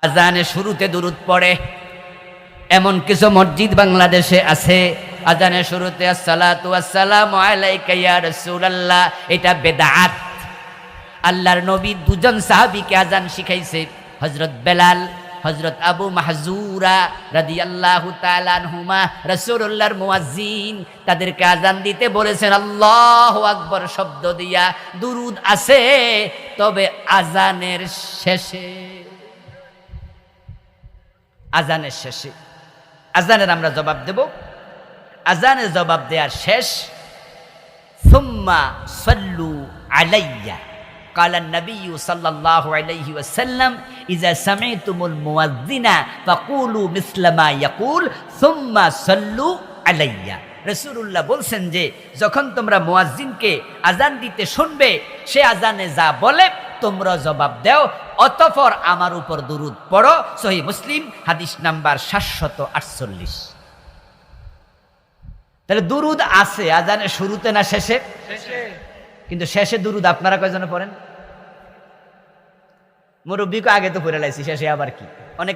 আজানে শুরুতে দুরূদ পড়ে। এমন কিছু মসজিদ বাংলাদেশে আছে, আজানের শুরুতে আসসালাতু ওয়াসসালামু আলাইকা ইয়া রাসূলুল্লাহ। এটা বেদাত। আল্লাহর নবী দুজন সাহাবীকে আজান শিখাইছে, হযরত বেলাল, হযরত আবু মাহজুরা রাদিয়াল্লাহু তাআলা আনহুমা, রাসূলুল্লাহর মুয়াজ্জিন। তাদেরকে আজান দিতে বলেছেন আল্লাহু আকবার শব্দ দিয়া। দুরূদ আছে, তবে আজানের শেষে। আজানের শেষে আজানের আমরা জবাব দেব। আজানের জবাব দেওয়ার শেষ, সুম্মা সাল্লু আলাইয়া قال النبي صلى الله عليه وسلم إذا سمعتم المؤذن فقولوا مثل ما يقول ثم صلوا علي। রাসূলুল্লাহ বলছেন যে যখন তোমরা মুয়াজ্জিনকে আজান দিতে শুনবে, সে আজানে যা বলে তোমরা জবাব দাও, অতঃপর আমার উপর দুরূদ পড়ো। সহিহ মুসলিম হাদিস নাম্বার 748। তাহলে দুরূদ আছে আজানের শুরুতে না শেষে? কিন্তু শেষে দুরূদ আপনারা কয়জনে পড়েন? মুরব্বীকে আগে তো পড়ে লাইছি, শেষে আবার কি? অনেক